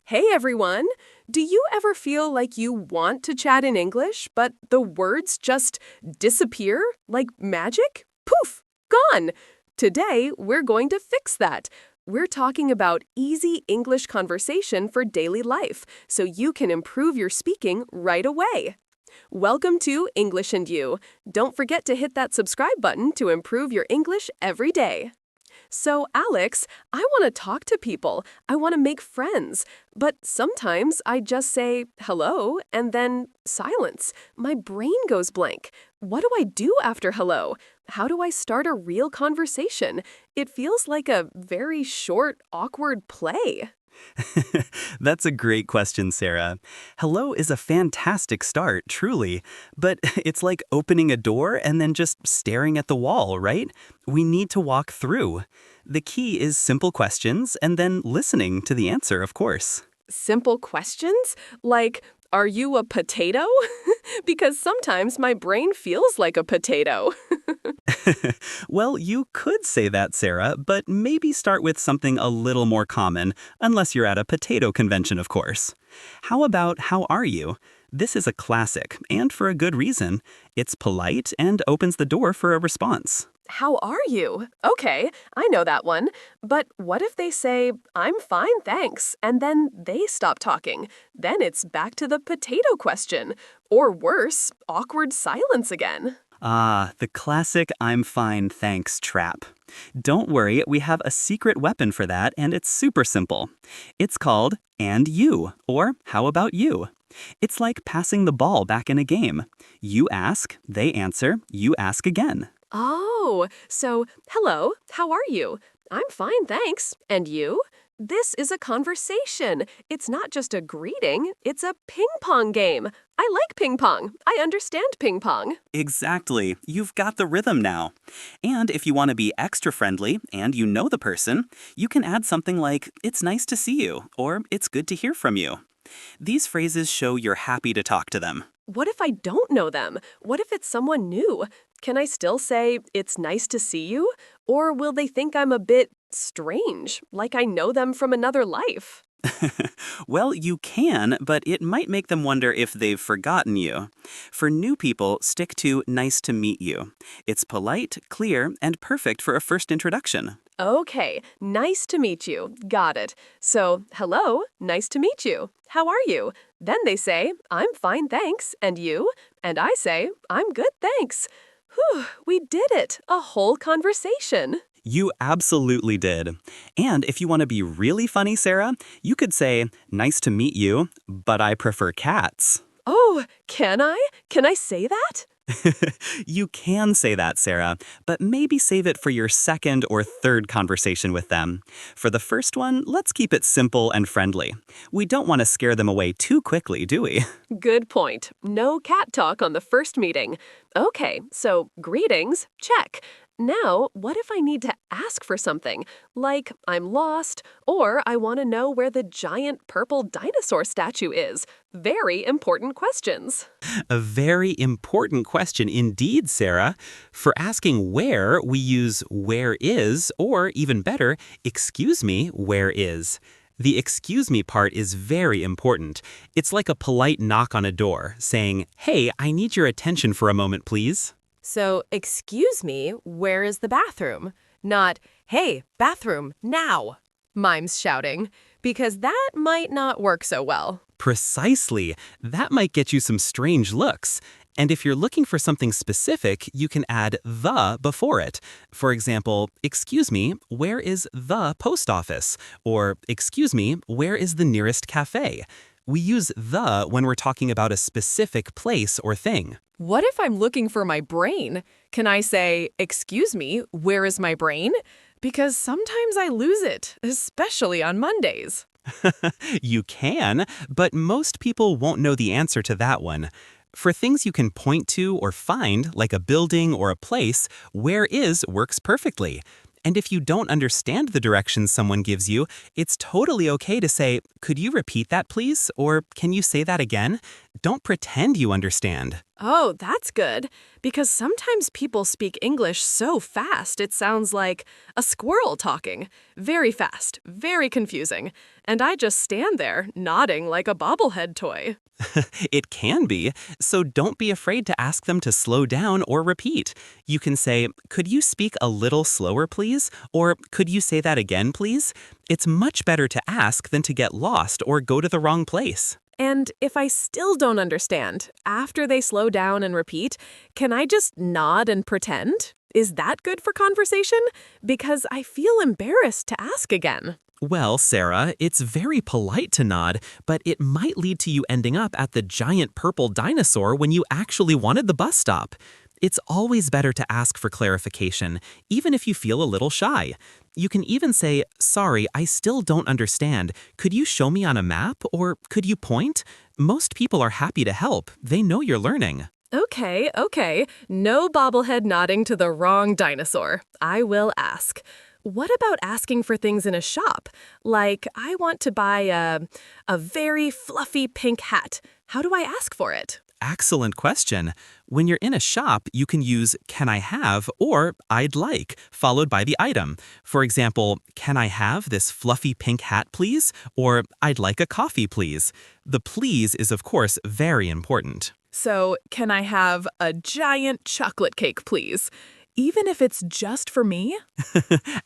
Hey everyone! Do you ever feel like you want to chat in English, but the words just disappear like magic? Poof! Gone! Today, we're going to fix that. We're talking about easy English conversation for daily life, so you can improve your speaking right away. Welcome to English and You. Don't forget to hit that subscribe button to improve your English every day. So, Alex, I want to talk to people. I want to make friends. But sometimes I just say hello and then silence. My brain goes blank. What do I do after hello? How do I start a real conversation? It feels like a very short, awkward play. That's a great question, Sarah. Hello is a fantastic start, truly, but it's like opening a door and then just staring at the wall, right? We need to walk through. The key is simple questions and then listening to the answer, of course. Simple questions? Like, are you a potato? Because sometimes my brain feels like a potato. Well, you could say that, Sarah, but maybe start with something a little more common, unless you're at a potato convention, of course. How about how are you? This is a classic, and for a good reason. It's polite and opens the door for a response. How are you? Okay, I know that one. But what if they say, I'm fine, thanks, and then they stop talking? Then it's back to the potato question. Or worse, awkward silence again. Ah, the classic I'm fine, thanks trap. Don't worry, we have a secret weapon for that, and it's super simple. It's called and you, or how about you? It's like passing the ball back in a game. You ask, they answer, you ask again. Oh, so hello, how are you? I'm fine, thanks. And you? This is a conversation. It's not just a greeting, it's a ping pong game. I like ping pong. I understand ping pong. Exactly. You've got the rhythm now. And if you want to be extra friendly and you know the person, you can add something like, it's nice to see you, or it's good to hear from you. These phrases show you're happy to talk to them. What if I don't know them? What if it's someone new? Can I still say, it's nice to see you? Or will they think I'm a bit strange, like I know them from another life? Well, you can, but it might make them wonder if they've forgotten you. For new people, stick to nice to meet you. It's polite, clear, and perfect for a first introduction. Okay, nice to meet you. Got it. So, hello, nice to meet you. How are you? Then they say, I'm fine, thanks. And you? And I say, I'm good, thanks. Whew, we did it. A whole conversation. You absolutely did. And if you want to be really funny, Sarah, you could say, nice to meet you, but I prefer cats. Oh, can I? Can I say that? You can say that, Sarah, but maybe save it for your second or third conversation with them. For the first one, let's keep it simple and friendly. We don't want to scare them away too quickly, do we? Good point. No cat talk on the first meeting. Okay, so greetings, check. Now, what if I need to ask for something? Like, I'm lost, or I want to know where the giant purple dinosaur statue is. Very important questions. A very important question indeed, Sarah. For asking where, we use where is, or even better, excuse me, where is. The excuse me part is very important. It's like a polite knock on a door, saying, hey, I need your attention for a moment, please. So, excuse me, where is the bathroom? Not, hey, bathroom, now, Mimes shouting, because that might not work so well. Precisely. That might get you some strange looks. And if you're looking for something specific, you can add the before it. For example, excuse me, where is the post office? Or, excuse me, where is the nearest cafe? We use the when we're talking about a specific place or thing. What if I'm looking for my brain? Can I say, excuse me, where is my brain? Because sometimes I lose it, especially on Mondays. You can, but most people won't know the answer to that one. For things you can point to or find, like a building or a place, where is works perfectly. And if you don't understand the directions someone gives you, it's totally okay to say, could you repeat that please? Or can you say that again? Don't pretend you understand. Oh, that's good. Because sometimes people speak English so fast it sounds like a squirrel talking. Very fast, very confusing. And I just stand there, nodding like a bobblehead toy. It can be, so don't be afraid to ask them to slow down or repeat. You can say, "Could you speak a little slower, please?" Or, "Could you say that again, please?" It's much better to ask than to get lost or go to the wrong place. And if I still don't understand, after they slow down and repeat, can I just nod and pretend? Is that good for conversation? Because I feel embarrassed to ask again. Well, Sarah, it's very polite to nod, but it might lead to you ending up at the giant purple dinosaur when you actually wanted the bus stop. It's always better to ask for clarification, even if you feel a little shy. You can even say, "Sorry, I still don't understand. Could you show me on a map, or could you point?" Most people are happy to help. They know you're learning. Okay. No bobblehead nodding to the wrong dinosaur. I will ask. What about asking for things in a shop? Like, I want to buy a very fluffy pink hat. How do I ask for it? Excellent question. When you're in a shop, you can use "can I have" or "I'd like," followed by the item. For example, "Can I have this fluffy pink hat, please?" Or "I'd like a coffee, please." The "please" is, of course, very important. So, can I have a giant chocolate cake, please? Even if it's just for me?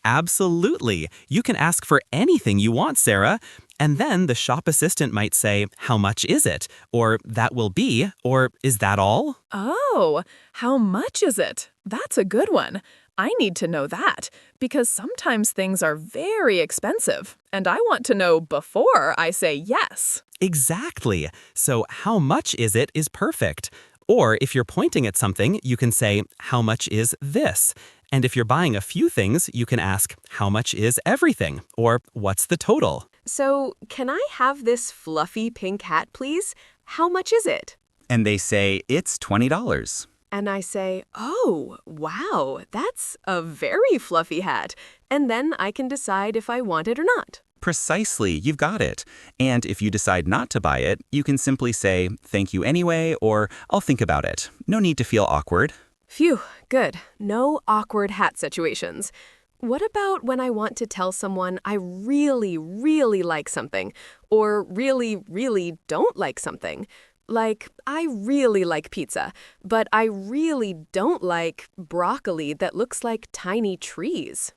Absolutely. You can ask for anything you want, Sarah. And then the shop assistant might say, "How much is it?" Or "That will be," or "Is that all?" Oh, how much is it? That's a good one. I need to know that because sometimes things are very expensive, and I want to know before I say yes. Exactly. So "how much is it" is perfect. Or if you're pointing at something, you can say, "How much is this?" And if you're buying a few things, you can ask, "How much is everything?" Or "What's the total?" So, can I have this fluffy pink hat, please? How much is it? And they say, "It's $20. And I say, oh, wow, that's a very fluffy hat. And then I can decide if I want it or not. Precisely, you've got it. And if you decide not to buy it, you can simply say, "Thank you anyway," or "I'll think about it." No need to feel awkward. Phew, good. No awkward hat situations. What about when I want to tell someone I really like something, or really don't like something? Like, I really like pizza, but I really don't like broccoli that looks like tiny trees.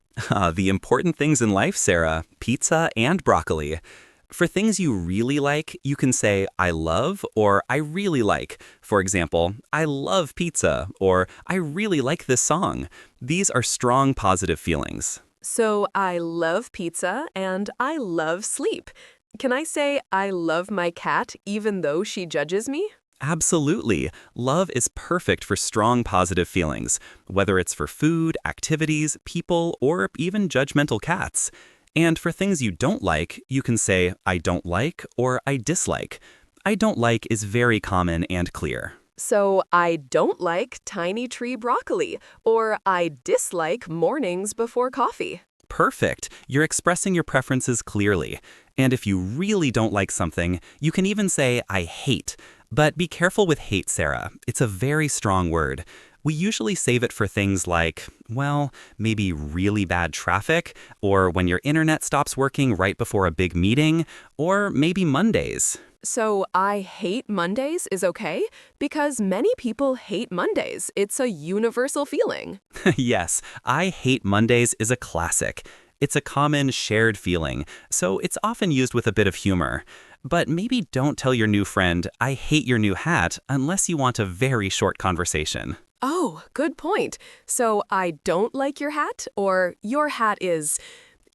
The important things in life, Sarah: pizza and broccoli. For things you really like, you can say "I love" or "I really like." For example, "I love pizza," or "I really like this song." These are strong positive feelings. So I love pizza and I love sleep. Can I say I love my cat even though she judges me? Absolutely. Love is perfect for strong positive feelings, whether it's for food, activities, people, or even judgmental cats. And for things you don't like, you can say "I don't like" or "I dislike." "I don't like" is very common and clear. So I don't like tiny tree broccoli, or I dislike mornings before coffee. Perfect. You're expressing your preferences clearly. And if you really don't like something, you can even say "I hate." But be careful with hate, Sarah. It's a very strong word. We usually save it for things like, well, maybe really bad traffic, or when your internet stops working right before a big meeting, or maybe Mondays. So I hate Mondays is okay? Because many people hate Mondays. It's a universal feeling. Yes, "I hate Mondays" is a classic. It's a common shared feeling, so it's often used with a bit of humor. But maybe don't tell your new friend, "I hate your new hat," unless you want a very short conversation. Oh, good point. So I don't like your hat, or your hat is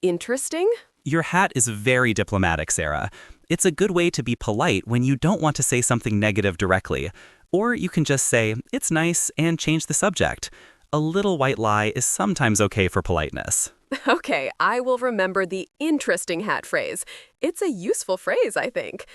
interesting? Your hat is very diplomatic, Sarah. It's a good way to be polite when you don't want to say something negative directly. Or you can just say, "It's nice," and change the subject. A little white lie is sometimes okay for politeness. Okay, I will remember the interesting hat phrase. It's a useful phrase, I think.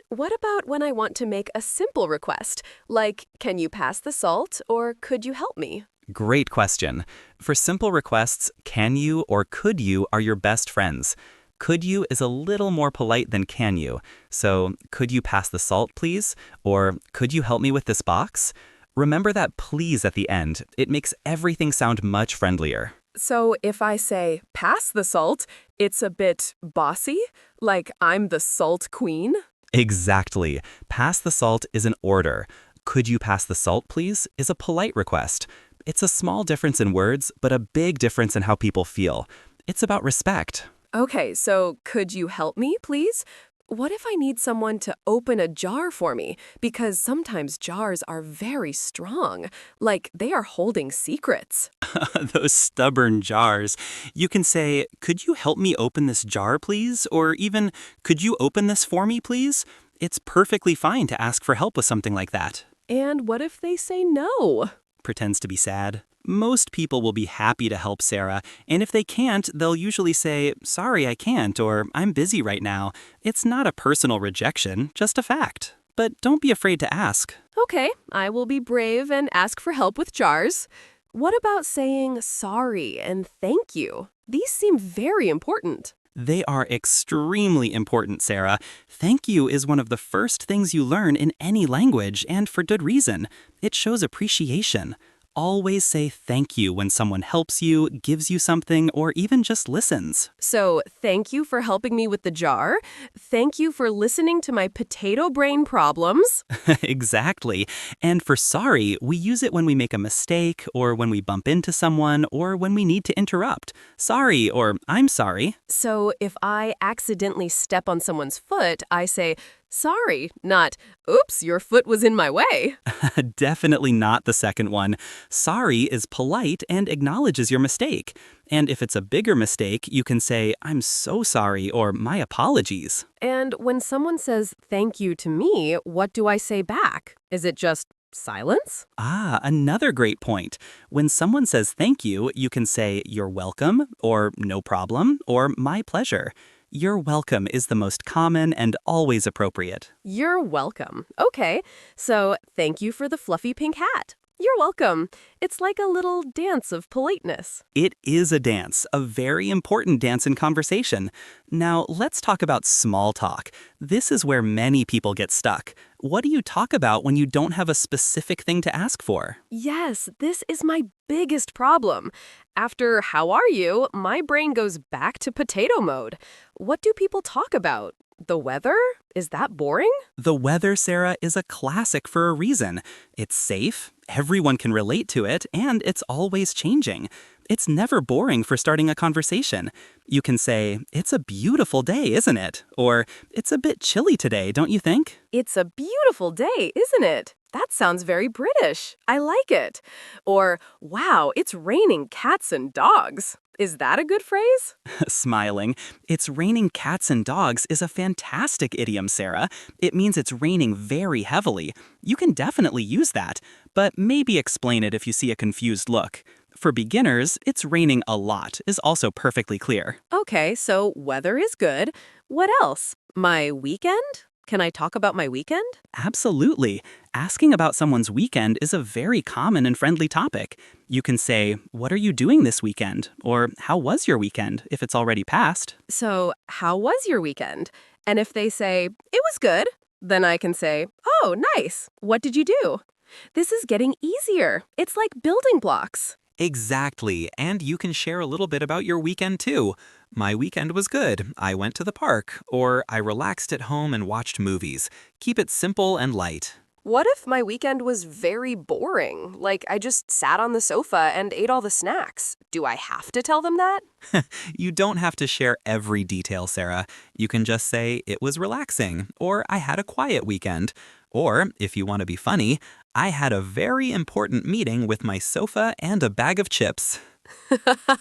What about when I want to make a simple request, like, can you pass the salt, or could you help me? Great question. For simple requests, "can you" or "could you" are your best friends. Could you is a little more polite than can you. So, could you pass the salt, please? Or could you help me with this box? Remember that please at the end. It makes everything sound much friendlier. So if I say pass the salt, it's a bit bossy, like I'm the salt queen. Exactly. Pass the salt is an order. Could you pass the salt, please? Is a polite request. It's a small difference in words, but a big difference in how people feel. It's about respect. Okay, so could you help me, please? What if I need someone to open a jar for me? Because sometimes jars are very strong, like they are holding secrets. Those stubborn jars. You can say, could you help me open this jar, please? Or even, could you open this for me, please? It's perfectly fine to ask for help with something like that. And what if they say no? Pretends to be sad. Most people will be happy to help Sarah, and if they can't, they'll usually say, sorry, I can't, or I'm busy right now. It's not a personal rejection, just a fact. But don't be afraid to ask. Okay, I will be brave and ask for help with jars. What about saying sorry and thank you? These seem very important. They are extremely important, Sarah. Thank you is one of the first things you learn in any language, and for good reason. It shows appreciation. Always say thank you when someone helps you, gives you something, or even just listens. So, thank you for helping me with the jar. Thank you for listening to my potato brain problems. Exactly. And for sorry, we use it when we make a mistake, or when we bump into someone, or when we need to interrupt. Sorry, or I'm sorry. So, if I accidentally step on someone's foot, I say, sorry, not, oops, your foot was in my way. Definitely not the second one. Sorry is polite and acknowledges your mistake. And if it's a bigger mistake, you can say, I'm so sorry, or my apologies. And when someone says thank you to me, what do I say back? Is it just silence? Another great point. When someone says thank you, you can say, you're welcome, or no problem, or my pleasure. You're welcome is the most common and always appropriate. You're welcome. Okay, so thank you for the fluffy pink hat. You're welcome. It's like a little dance of politeness. It is a dance, a very important dance in conversation. Now, let's talk about small talk. This is where many people get stuck. What do you talk about when you don't have a specific thing to ask for? Yes, this is my biggest problem. After how are you, my brain goes back to potato mode. What do people talk about? The weather? Is that boring? The weather, Sarah, is a classic for a reason. It's safe, everyone can relate to it, and it's always changing. It's never boring for starting a conversation. You can say, it's a beautiful day, isn't it? Or, it's a bit chilly today, don't you think? It's a beautiful day, isn't it? That sounds very British. I like it. Or, wow, it's raining cats and dogs. Is that a good phrase? Smiling. It's raining cats and dogs is a fantastic idiom, Sarah. It means it's raining very heavily. You can definitely use that, but maybe explain it if you see a confused look. For beginners, it's raining a lot is also perfectly clear. Okay, so weather is good. What else? My weekend? Can I talk about my weekend? Absolutely. Asking about someone's weekend is a very common and friendly topic. You can say, what are you doing this weekend? Or how was your weekend, if it's already passed? So, how was your weekend? And if they say, it was good, then I can say, oh, nice. What did you do? This is getting easier. It's like building blocks. Exactly, and you can share a little bit about your weekend too. My weekend was good. I went to the park, or I relaxed at home and watched movies. Keep it simple and light. What if my weekend was very boring? Like I just sat on the sofa and ate all the snacks. Do I have to tell them that? You don't have to share every detail, Sarah. You can just say, it was relaxing, or I had a quiet weekend. Or, if you want to be funny, I had a very important meeting with my sofa and a bag of chips.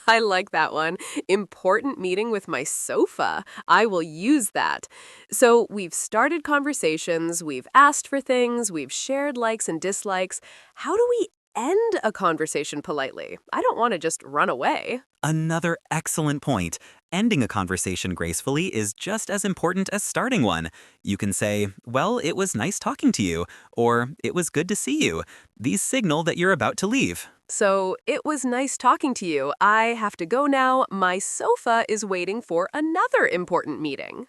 I like that one. Important meeting with my sofa. I will use that. So we've started conversations, we've asked for things, we've shared likes and dislikes. How do we end a conversation politely? I don't want to just run away. Another excellent point. Ending a conversation gracefully is just as important as starting one. You can say, well, it was nice talking to you, or it was good to see you. These signal that you're about to leave. So, it was nice talking to you. I have to go now. My sofa is waiting for another important meeting.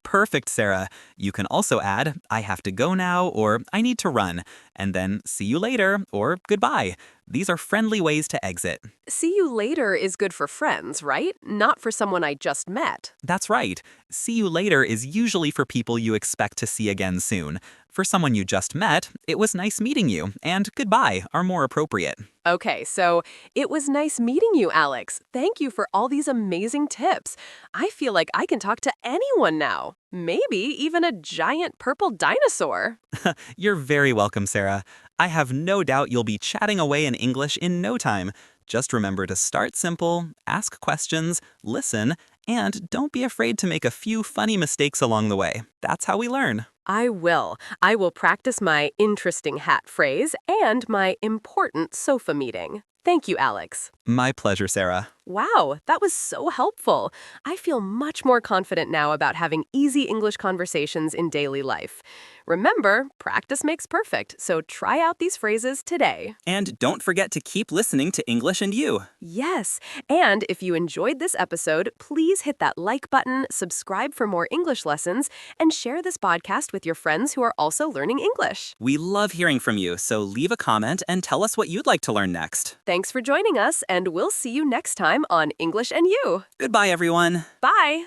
Perfect, Sarah. You can also add, I have to go now, or I need to run, and then see you later, or goodbye. These are friendly ways to exit. See you later is good for friends, right? Not for someone I just met. That's right. See you later is usually for people you expect to see again soon. For someone you just met, it was nice meeting you, and goodbye are more appropriate. Okay, so it was nice meeting you, Alex. Thank you for all these amazing tips. I feel like I can talk to anyone now. Maybe even a giant purple dinosaur. You're very welcome, Sarah. I have no doubt you'll be chatting away in English in no time. Just remember to start simple, ask questions, listen, and don't be afraid to make a few funny mistakes along the way. That's how we learn. I will. I will practice my interesting hat phrase and my important sofa meeting. Thank you, Alex. My pleasure, Sarah. Wow, that was so helpful. I feel much more confident now about having easy English conversations in daily life. Remember, practice makes perfect, so try out these phrases today. And don't forget to keep listening to English and You. Yes, and if you enjoyed this episode, please hit that like button, subscribe for more English lessons, and share this podcast with your friends who are also learning English. We love hearing from you, so leave a comment and tell us what you'd like to learn next. Thanks for joining us, and we'll see you next time on English and You. Goodbye, everyone. Bye!